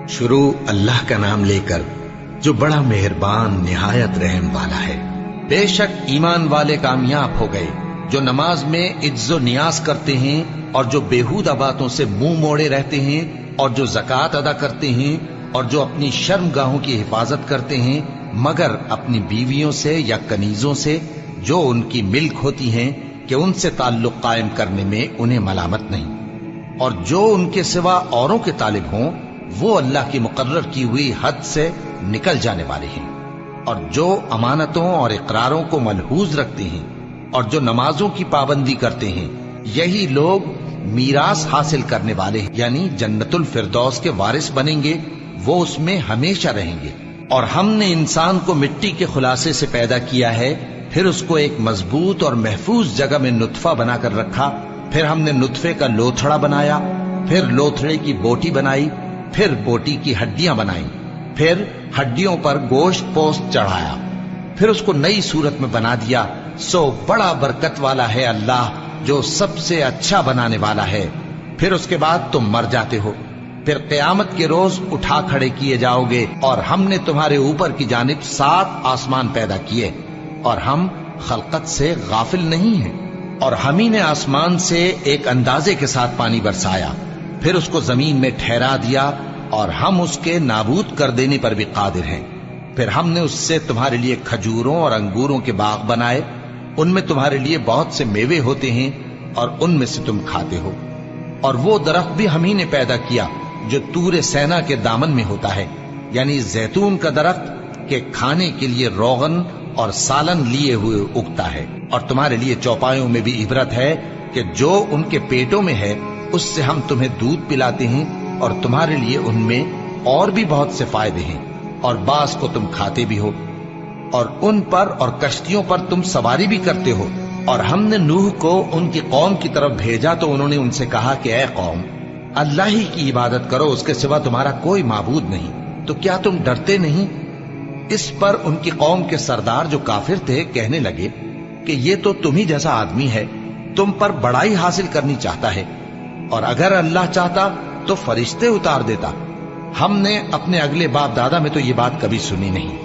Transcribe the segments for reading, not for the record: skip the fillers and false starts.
شروع اللہ کا نام لے کر جو بڑا مہربان نہایت رحم والا ہے۔ بے شک ایمان والے کامیاب ہو گئے جو نماز میں عجز و نیاز کرتے ہیں اور جو بیہودہ باتوں سے منہ موڑے رہتے ہیں اور جو زکوٰۃ ادا کرتے ہیں اور جو اپنی شرم گاہوں کی حفاظت کرتے ہیں مگر اپنی بیویوں سے یا کنیزوں سے جو ان کی ملک ہوتی ہیں کہ ان سے تعلق قائم کرنے میں انہیں ملامت نہیں، اور جو ان کے سوا اوروں کے طالب ہوں وہ اللہ کی مقرر کی ہوئی حد سے نکل جانے والے ہیں، اور جو امانتوں اور اقراروں کو ملحوظ رکھتے ہیں اور جو نمازوں کی پابندی کرتے ہیں یہی لوگ میراث حاصل کرنے والے ہیں، یعنی جنت الفردوس کے وارث بنیں گے، وہ اس میں ہمیشہ رہیں گے۔ اور ہم نے انسان کو مٹی کے خلاصے سے پیدا کیا ہے، پھر اس کو ایک مضبوط اور محفوظ جگہ میں نطفہ بنا کر رکھا، پھر ہم نے نطفے کا لوتھڑا بنایا، پھر لوتھڑے کی بوٹی بنائی، پھر بوٹی کی ہڈیاں بنائیں، پھر ہڈیوں پر گوشت پوست چڑھایا، پھر اس کو نئی صورت میں بنا دیا۔ سو بڑا برکت والا ہے اللہ جو سب سے اچھا بنانے والا ہے۔ پھر اس کے بعد تم مر جاتے ہو، پھر قیامت کے روز اٹھا کھڑے کیے جاؤ گے، اور ہم نے تمہارے اوپر کی جانب 7 آسمان پیدا کیے، اور ہم خلقت سے غافل نہیں ہیں۔ اور ہم ہی نے آسمان سے ایک اندازے کے ساتھ پانی برسایا، پھر اس کو زمین میں ٹھہرا دیا، اور ہم اس کے نابود کر دینے پر بھی قادر ہیں۔ پھر ہم نے اس سے تمہارے لیے کھجوروں اور انگوروں کے باغ بنائے، ان میں تمہارے لیے بہت سے میوے ہوتے ہیں اور ان میں سے تم کھاتے ہو۔ اور وہ درخت بھی ہم ہی نے پیدا کیا جو طور سینا کے دامن میں ہوتا ہے، یعنی زیتون کا درخت کہ کھانے کے لیے روغن اور سالن لیے ہوئے اگتا ہے، اور تمہارے لیے چوپایوں میں بھی عبرت ہے کہ جو ان کے پیٹوں میں ہے اس سے ہم تمہیں دودھ پلاتے ہیں، اور تمہارے لیے ان میں اور بھی بہت سے فائدے ہیں، اور بعض کو تم کھاتے بھی ہو، اور ان پر اور کشتیوں پر تم سواری بھی کرتے ہو۔ اور ہم نے نوح کو ان کی قوم کی طرف بھیجا تو انہوں نے ان سے کہا کہ اے قوم، اللہ ہی کی عبادت کرو، اس کے سوا تمہارا کوئی معبود نہیں، تو کیا تم ڈرتے نہیں؟ اس پر ان کی قوم کے سردار جو کافر تھے کہنے لگے کہ یہ تو تم ہی جیسا آدمی ہے، تم پر بڑائی حاصل کرنی چاہتا ہے، اور اگر اللہ چاہتا تو فرشتے اتار دیتا۔ ہم نے اپنے اگلے باپ دادا میں تو یہ بات کبھی سنی نہیں،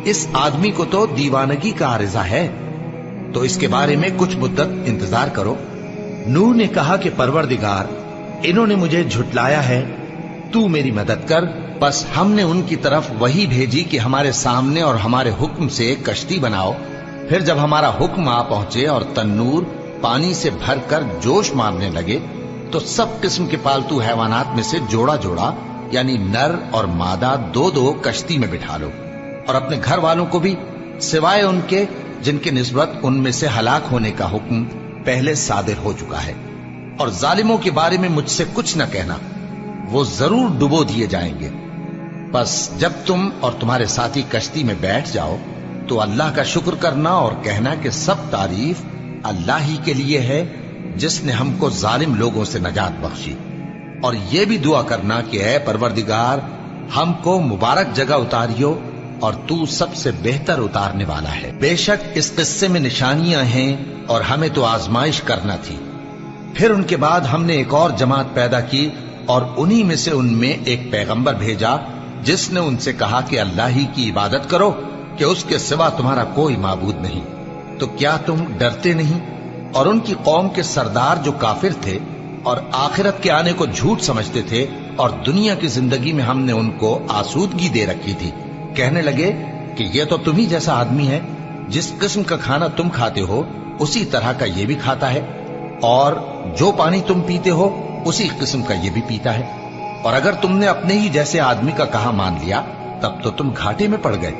اس آدمی کو تو دیوانگی کا عارضہ ہے، تو اس کے بارے میں کچھ مدت انتظار کرو۔ نوح نے کہا کہ پروردگار، انہوں نے مجھے جھٹلایا ہے، تو میری مدد کر۔ بس ہم نے ان کی طرف وحی بھیجی کہ ہمارے سامنے اور ہمارے حکم سے ایک کشتی بناؤ۔ پھر جب ہمارا حکم آ پہنچے اور تنور پانی سے بھر کر جوش مارنے لگے تو سب قسم کے پالتو حیوانات میں سے جوڑا جوڑا یعنی نر اور مادہ 2 کشتی میں بٹھا لو، اور اپنے گھر والوں کو بھی سوائے ان کے جن کے نسبت ان میں سے ہلاک ہونے کا حکم پہلے صادر ہو چکا ہے۔ اور ظالموں کے بارے میں مجھ سے کچھ نہ کہنا، وہ ضرور ڈبو دیے جائیں گے۔ بس جب تم اور تمہارے ساتھی کشتی میں بیٹھ جاؤ تو اللہ کا شکر کرنا اور کہنا کہ سب تعریف اللہ ہی کے لیے ہے جس نے ہم کو ظالم لوگوں سے نجات بخشی، اور یہ بھی دعا کرنا کہ اے پروردگار، ہم کو مبارک جگہ اتاریو اور تو سب سے بہتر اتارنے والا ہے۔ بے شک اس قصے میں نشانیاں ہیں اور ہمیں تو آزمائش کرنا تھی۔ پھر ان کے بعد ہم نے ایک اور جماعت پیدا کی اور انہی میں سے ان میں ایک پیغمبر بھیجا جس نے ان سے کہا کہ اللہ ہی کی عبادت کرو کہ اس کے سوا تمہارا کوئی معبود نہیں، تو کیا تم ڈرتے نہیں؟ اور ان کی قوم کے سردار جو کافر تھے اور آخرت کے آنے کو جھوٹ سمجھتے تھے اور دنیا کی زندگی میں ہم نے ان کو آسودگی دے رکھی تھی، کہنے لگے کہ یہ تو تم ہی جیسا آدمی ہے، جس قسم کا کھانا تم کھاتے ہو اسی طرح کا یہ بھی کھاتا ہے، اور جو پانی تم پیتے ہو اسی قسم کا یہ بھی پیتا ہے، اور اگر تم نے اپنے ہی جیسے آدمی کا کہا مان لیا تب تو تم گھاٹے میں پڑ گئے۔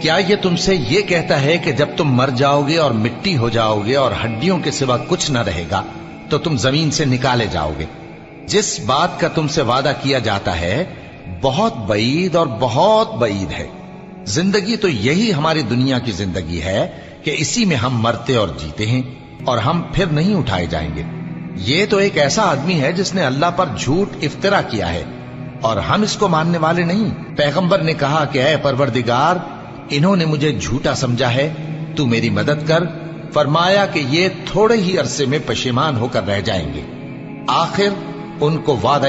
کیا یہ تم سے یہ کہتا ہے کہ جب تم مر جاؤ گے اور مٹی ہو جاؤ گے اور ہڈیوں کے سوا کچھ نہ رہے گا تو تم زمین سے نکالے جاؤ گے؟ جس بات کا تم سے وعدہ کیا جاتا ہے بہت بعید اور بہت بعید ہے۔ زندگی تو یہی ہماری دنیا کی زندگی ہے کہ اسی میں ہم مرتے اور جیتے ہیں، اور ہم پھر نہیں اٹھائے جائیں گے۔ یہ تو ایک ایسا آدمی ہے جس نے اللہ پر جھوٹ افطرا کیا ہے، اور ہم اس کو ماننے والے نہیں۔ پیغمبر نے کہا کہ اے پروردگار، انہوں نے مجھے جھوٹا سمجھا ہے، تو میری مدد کر۔ فرمایا کہ یہ تھوڑے ہی عرصے میں پشیمان ہو کر رہ جائیں گے۔ آخر ان کو وعدہ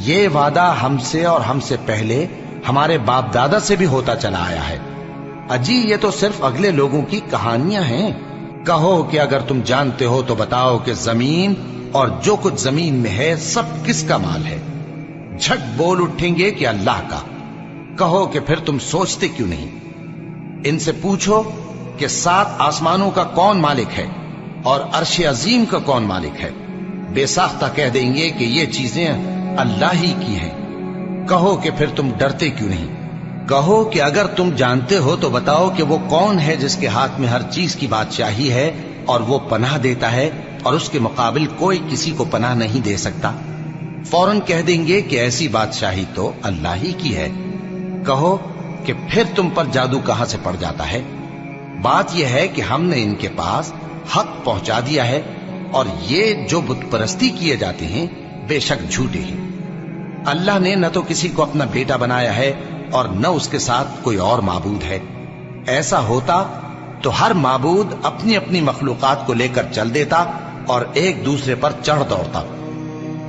یہ وعدہ ہم سے اور ہم سے پہلے ہمارے باپ دادا سے بھی ہوتا چلا آیا ہے۔ اجی یہ تو صرف اگلے لوگوں کی کہانیاں ہیں۔ کہو کہ اگر تم جانتے ہو تو بتاؤ کہ زمین اور جو کچھ زمین میں ہے سب کس کا مال ہے؟ جھٹ بول اٹھیں گے کہ اللہ کا۔ کہو کہ پھر تم سوچتے کیوں نہیں؟ ان سے پوچھو کہ 7 آسمانوں کا کون مالک ہے اور عرش عظیم کا کون مالک ہے؟ بے ساختہ کہہ دیں گے کہ یہ چیزیں اللہ ہی کی ہیں۔ کہو کہ پھر تم ڈرتے کیوں نہیں؟ کہو کہ اگر تم جانتے ہو تو بتاؤ کہ وہ کون ہے جس کے ہاتھ میں ہر چیز کی بادشاہی ہے اور وہ پناہ دیتا ہے اور اس کے مقابل کوئی کسی کو پناہ نہیں دے سکتا؟ فوراً کہہ دیں گے کہ ایسی بادشاہی تو اللہ ہی کی ہے۔ کہو کہ پھر تم پر جادو کہاں سے پڑ جاتا ہے؟ بات یہ ہے کہ ہم نے ان کے پاس حق پہنچا دیا ہے اور یہ جو بت پرستی کیے جاتے ہیں بے شک جھوٹے ہیں۔ اللہ نے نہ تو کسی کو اپنا بیٹا بنایا ہے اور نہ اس کے ساتھ کوئی اور معبود ہے۔ ایسا ہوتا تو ہر معبود اپنی اپنی مخلوقات کو لے کر چل دیتا اور ایک دوسرے پر چڑھ دوڑتا۔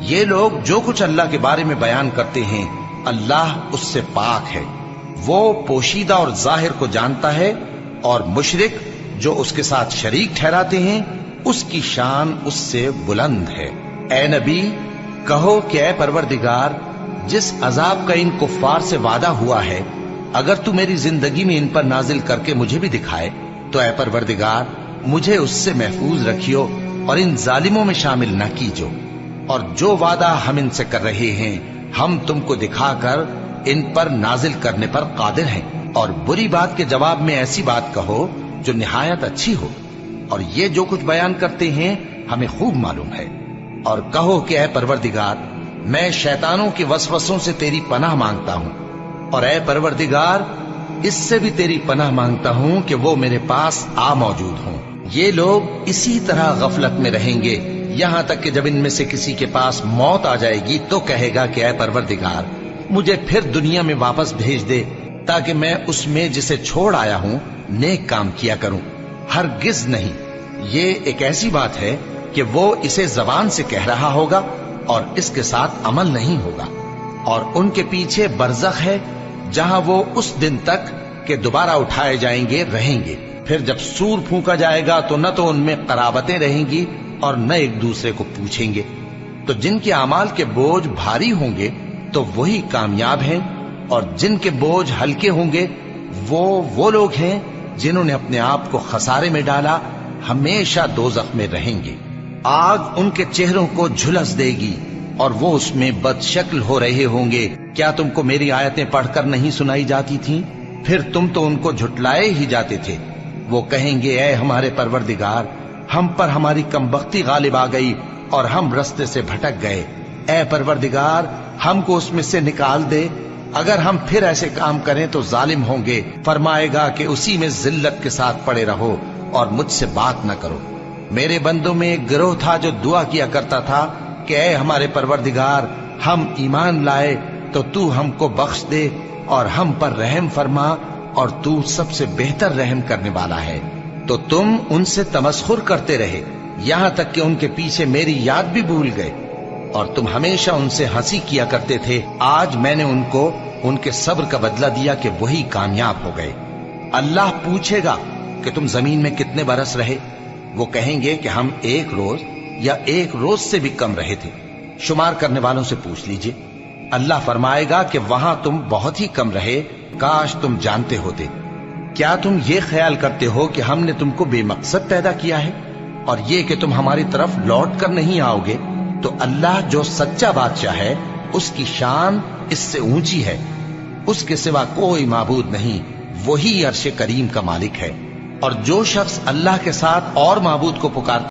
یہ لوگ جو کچھ اللہ کے بارے میں بیان کرتے ہیں اللہ اس سے پاک ہے، وہ پوشیدہ اور ظاہر کو جانتا ہے، اور مشرک جو اس کے ساتھ شریک ٹھہراتے ہیں اس کی شان اس سے بلند ہے۔ اے نبی کہو کہ اے پروردگار، جس عذاب کا ان کفار سے وعدہ ہوا ہے اگر تو میری زندگی میں ان پر نازل کر کے مجھے بھی دکھائے تو اے پروردگار مجھے اس سے محفوظ رکھیو اور ان ظالموں میں شامل نہ کیجو، اور جو وعدہ ہم ان سے کر رہے ہیں ہم تم کو دکھا کر ان پر نازل کرنے پر قادر ہیں، اور بری بات کے جواب میں ایسی بات کہو جو نہایت اچھی ہو، اور یہ جو کچھ بیان کرتے ہیں ہمیں خوب معلوم ہے۔ اور کہو کہ اے پروردگار میں شیطانوں کے وسوسوں سے تیری پناہ مانگتا ہوں، اور اے پروردگار اس سے بھی تیری پناہ مانگتا ہوں کہ وہ میرے پاس آ موجود ہوں۔ یہ لوگ اسی طرح غفلت میں رہیں گے یہاں تک کہ جب ان میں سے کسی کے پاس موت آ جائے گی تو کہے گا کہ اے پروردگار مجھے پھر دنیا میں واپس بھیج دے تاکہ میں اس میں جسے چھوڑ آیا ہوں نیک کام کیا کروں۔ ہرگز نہیں، یہ ایک ایسی بات ہے کہ وہ اسے زبان سے کہہ رہا ہوگا اور اس کے ساتھ عمل نہیں ہوگا، اور ان کے پیچھے برزخ ہے جہاں وہ اس دن تک کہ دوبارہ اٹھائے جائیں گے رہیں گے۔ پھر جب سور پھونکا جائے گا تو نہ تو ان میں قرابتیں رہیں گی اور نہ ایک دوسرے کو پوچھیں گے۔ تو جن کے اعمال کے بوجھ بھاری ہوں گے تو وہی کامیاب ہیں، اور جن کے بوجھ ہلکے ہوں گے وہ لوگ ہیں جنہوں نے اپنے آپ کو خسارے میں ڈالا، ہمیشہ دوزخ میں رہیں گے۔ آگ ان کے چہروں کو جھلس دے گی اور وہ اس میں بد شکل ہو رہے ہوں گے۔ کیا تم کو میری آیتیں پڑھ کر نہیں سنائی جاتی تھیں؟ پھر تم تو ان کو جھٹلائے ہی جاتے تھے۔ وہ کہیں گے اے ہمارے پروردگار ہم پر ہماری کمبختی غالب آ گئی اور ہم رستے سے بھٹک گئے، اے پروردگار ہم کو اس میں سے نکال دے، اگر ہم پھر ایسے کام کریں تو ظالم ہوں گے۔ فرمائے گا کہ اسی میں ذلت کے ساتھ پڑے رہو اور مجھ سے بات نہ کرو۔ میرے بندوں میں ایک گروہ تھا جو دعا کیا کرتا تھا کہ اے ہمارے پروردگار ہم ایمان لائے تو تو ہم کو بخش دے اور ہم پر رحم فرما، اور تو سب سے بہتر رحم کرنے والا ہے۔ تو تم ان سے تمسخر کرتے رہے یہاں تک کہ ان کے پیچھے میری یاد بھی بھول گئے، اور تم ہمیشہ ان سے ہنسی کیا کرتے تھے۔ آج میں نے ان کو ان کے صبر کا بدلہ دیا کہ وہی کامیاب ہو گئے۔ اللہ پوچھے گا کہ تم زمین میں کتنے برس رہے؟ وہ کہیں گے کہ ہم 1 روز یا 1 روز سے بھی کم رہے تھے، شمار کرنے والوں سے پوچھ لیجئے۔ اللہ فرمائے گا کہ وہاں تم بہت ہی کم رہے، کاش تم جانتے ہوتے۔ کیا تم یہ خیال کرتے ہو کہ ہم نے تم کو بے مقصد پیدا کیا ہے اور یہ کہ تم ہماری طرف لوٹ کر نہیں آؤ گے؟ تو اللہ جو سچا بادشاہ ہے اس کی شان اس سے اونچی ہے، اس کے سوا کوئی معبود نہیں، وہی عرش کریم کا مالک ہے۔ اور جو شخص اللہ کے ساتھ اور معبود کو پکارتا